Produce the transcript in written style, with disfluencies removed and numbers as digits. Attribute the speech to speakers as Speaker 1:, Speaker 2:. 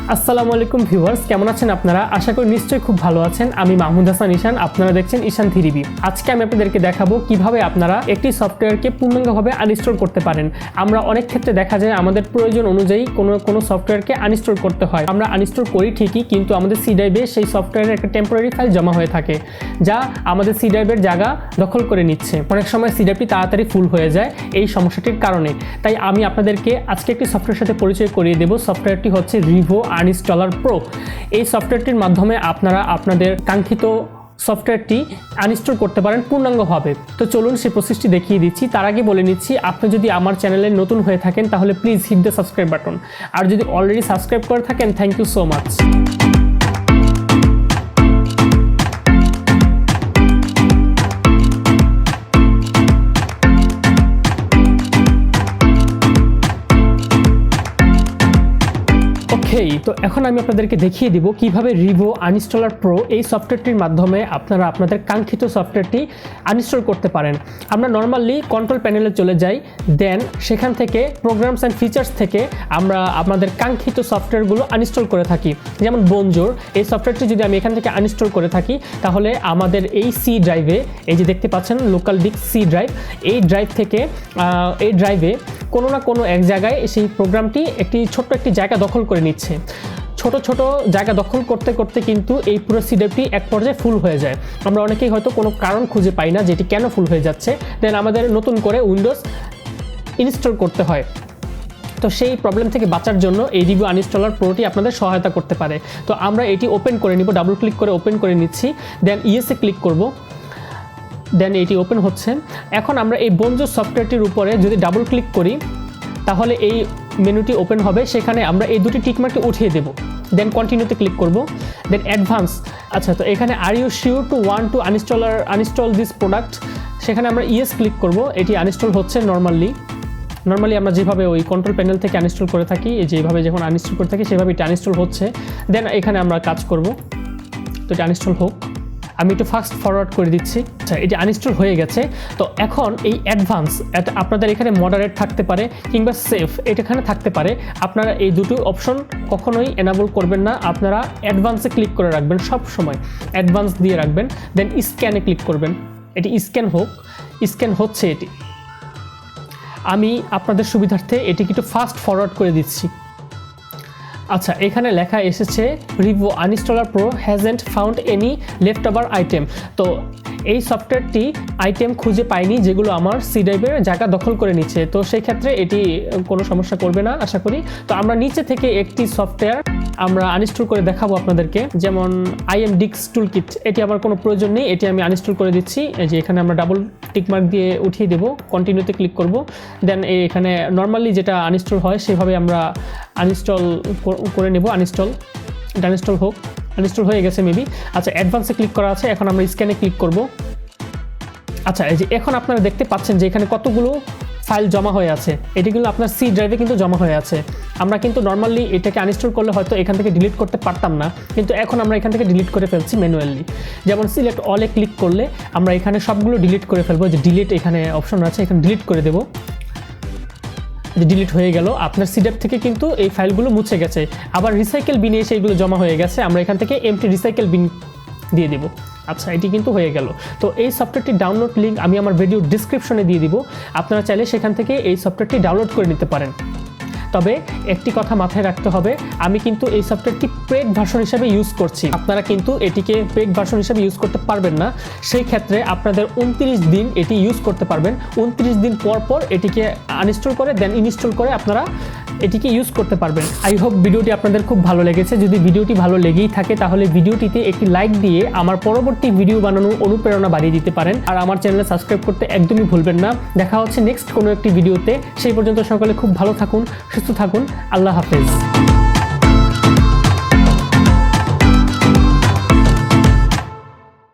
Speaker 1: আসসালামু আলাইকুম ভিউয়ার্স, কেমন আছেন আপনারা? আশা করি নিশ্চয়ই খুব ভালো আছেন। আমি মাহমুদ হাসান ঈশান, আপনারা দেখছেন Eashan3B। আজকে আমি আপনাদেরকে দেখাবো কিভাবে আপনারা একটি সফটওয়্যারকে পূর্ণাঙ্গভাবে আনইনস্টল করতে পারেন। আমরা অনেক ক্ষেত্রে দেখা যায় আমাদের প্রয়োজন অনুযায়ী কোনো সফটওয়্যারকে আনইনস্টল করতে হয়। আমরা আনইনস্টল করি ঠিকই, কিন্তু আমাদের সি ড্রাইভে সেই সফটওয়্যারের একটা টেম্পোরারি ফাইল জমা হয়ে থাকে, যা আমাদের সি ড্রাইভের জায়গা দখল করে নিচ্ছে। অনেক সময় সি ড্রাইভটি তাড়াতাড়ি ফুল হয়ে যায় এই সমস্যাটির কারণে। তাই আমি আপনাদেরকে আজকে একটি সফটওয়্যারের সাথে পরিচয় করিয়ে দেব। সফটওয়্যারটি হচ্ছে Revo Uninstaller Pro। এই সফটওয়্যারটির মাধ্যমে আপনারা আপনাদের কাঙ্ক্ষিত সফটওয়্যারটি আনইনস্টল করতে পারেন পূর্ণাঙ্গভাবে। তো চলুন সেই প্রসেসটি দেখিয়ে দিচ্ছি। তার আগে বলে নিচ্ছি, আপনি যদি আমার চ্যানেলে নতুন হয়ে থাকেন তাহলে please hit the subscribe button, আর যদি অলরেডি সাবস্ক্রাইব করে থাকেন থ্যাংক ইউ সো মাচ। তো এখন আমি আপনাদেরকে দেখিয়ে দিব কিভাবে Revo Uninstaller Pro এই সফটওয়্যারটির মাধ্যমে আপনারা আপনাদের কাঙ্ক্ষিত সফটওয়্যারটি আনইনস্টল করতে পারেন। আমরা নর্মালি কন্ট্রোল প্যানেলে চলে যাই, দেন সেখান থেকে প্রোগ্রামস অ্যান্ড ফিচার্স থেকে আমরা আমাদের কাঙ্ক্ষিত সফটওয়্যারগুলো আনইনস্টল করে থাকি। যেমন বনজোর, এই সফটওয়্যারটি যদি আমি এখান থেকে আনইনস্টল করে থাকি তাহলে আমাদের এই সি ড্রাইভে, এই যে দেখতে পাচ্ছেন লোকাল ডিস্ক সি ড্রাইভ, এই ড্রাইভে কোনো না কোনো এক জায়গায় সেই প্রোগ্রামটি ছোট্ট একটি জায়গা দখল করে নিচ্ছে। ছোট ছোট জায়গা দখল করতে করতে কিন্তু এই পুরো সি ড্রাইভটি এক পর্যায়ে ফুল হয়ে যায়। আমরা অনেকেই হয়তো কোনো কারণ খুঁজে পাই না যেটি কেন ফুল হয়ে যাচ্ছে, দেন আমাদের নতুন করে উইন্ডোজ ইনস্টল করতে হয়। তো সেই প্রবলেম থেকে বাঁচার জন্য এই Revo Uninstaller Proটি আপনাদের সহায়তা করতে পারে। তো আমরা এটি ওপেন করে নিব, ডাবল ক্লিক করে ওপেন করে নিচ্ছি, দেন ইয়েসে ক্লিক করব, দেন এটি ওপেন হচ্ছে। এখন আমরা এই বনজোর সফটওয়্যারটির উপরে যদি ডাবল ক্লিক করি তাহলে এই মেনুটি ওপেন হবে। সেখানে আমরা এই দুটি টিকমার্কটি উঠিয়ে দেব, দেন কন্টিনিউতে ক্লিক করব, দেন অ্যাডভান্স। আচ্ছা, তো এখানে are you sure to want to uninstall this product, সেখানে আমরা ইয়েস ক্লিক করব। এটি আনইনস্টল হচ্ছে নর্মালি আমরা যেভাবে ওই কন্ট্রোল প্যানেল থেকে আনইনস্টল করে থাকি, যেভাবে যখন আনইনস্টল করে থাকি সেভাবে এটা আনইনস্টল হচ্ছে। দেন এখানে আমরা কাজ করব, তো এটা আনইনস্টল হোক। আমি একটু ফাস্ট ফরওয়ার্ড করে দিচ্ছি। আচ্ছা, এটি আনইনস্টল হয়ে গেছে। তো এখন এই অ্যাডভান্স, আপনাদের এখানে মডারেট থাকতে পারে কিংবা সেফ এখানে থাকতে পারে। আপনারা এই দুটো অপশন কখনোই এনাবল করবেন না, আপনারা অ্যাডভান্সে ক্লিক করে রাখবেন, সব সময় অ্যাডভান্স দিয়ে রাখবেন। দেন স্ক্যানে ক্লিক করবেন, এটি স্ক্যান হোক। স্ক্যান হচ্ছে এটি। আমি আপনাদের সুবিধার্থে এটিকে একটু ফাস্ট ফরওয়ার্ড করে দিচ্ছি। আচ্ছা, এখানে লেখা এসেছে Revo Uninstaller Pro hasn't found any leftover item। তো এই সফটওয়্যারটি আইটেম খুঁজে পায়নি যেগুলো আমার সি ড্রাইভের জায়গা দখল করে নিচ্ছে। তো সেই ক্ষেত্রে এটি কোনো সমস্যা করবে না আশা করি। তো আমরা নিচে থেকে একটি সফটওয়্যার আমরা আনইনস্টল করে দেখাবো আপনাদেরকে, যেমন IMDix টুলকিট। এটি আমার কোনো প্রয়োজন নেই, এটি আমি আনইনস্টল করে দিচ্ছি। এই যে এখানে আমরা ডাবল টিকমার্ক দিয়ে উঠিয়ে দেবো, কন্টিনিউতে ক্লিক করব, দেন এখানে নর্মালি যেটা আনইনস্টল হয় সেভাবে আমরা আনইনস্টল করে নেব। এটা আনইনস্টল হোক। আনইনস্টল হয়ে গেছে মেবি। আচ্ছা, অ্যাডভান্সে ক্লিক করা আছে, এখন আমরা স্ক্যানে ক্লিক করব। আচ্ছা, এই যে এখন আপনারা দেখতে পাচ্ছেন যে এখানে কতগুলো ফাইল জমা হয়ে আছে। এটিগুলো আপনার সি ড্রাইভে কিন্তু জমা হয়ে আছে। আমরা কিন্তু নর্মালি এটাকে আনইনস্টল করলে হয়তো এখান থেকে ডিলিট করতে পারতাম না, কিন্তু এখন আমরা এখান থেকে ডিলিট করে ফেলছি ম্যানুয়ালি। যেমন সিলেক্ট অলে ক্লিক করলে আমরা এখানে সবগুলো ডিলিট করে ফেলবো। যে ডিলিট এখানে অপশন আছে, এখানে ডিলিট করে দেবো। ডিলিট হয়ে গেল। আপনার সি ড্রাইভ থেকে কিন্তু এই ফাইলগুলো মুছে গেছে। আবার রিসাইকেল বিনে এসে এগুলো জমা হয়ে গেছে, আমরা এখান থেকে এমটি রিসাইকেল বিন দিয়ে দেব। আচ্ছা, এটি কিন্তু হয়ে গেল। তো এই সফটওয়্যারটির ডাউনলোড লিঙ্ক আমি আমার ভিডিও ডিসক্রিপশনে দিয়ে দিব, আপনারা চাইলে সেখান থেকে এই সফটওয়্যারটি ডাউনলোড করে নিতে পারেন। তবে একটি কথা মাথায় রাখতে হবে, আমি কিন্তু এই সফটওয়্যারটি পেইড ভার্সন হিসেবে ইউজ করছি। আপনারা কিন্তু এটিকে পেইড ভার্সন হিসেবে ইউজ করতে পারবেন না। সেই ক্ষেত্রে আপনাদের 29 দিন এটি ইউজ করতে পারবেন। 29 দিন পর পর এটিকে আনইনস্টল করে দেন ইনস্টল করে আপনারা এটিকে ইউজ করতে পারবেন। আই হোপ ভিডিওটি আপনাদের খুব ভালো লেগেছে। যদি ভিডিওটি ভালো লেগেই থাকে তাহলে ভিডিওটিতে একটি লাইক দিয়ে আমার পরবর্তী ভিডিও বানানোর অনুপ্রেরণা বাড়িয়ে দিতে পারেন। আর আমার চ্যানেলে সাবস্ক্রাইব করতে একদমই ভুলবেন না। দেখা হচ্ছে নেক্সট কোনো একটি ভিডিওতে। সেই পর্যন্ত সকলে খুব ভালো থাকুন, সুস্থ থাকুন। আল্লাহ হাফেজ।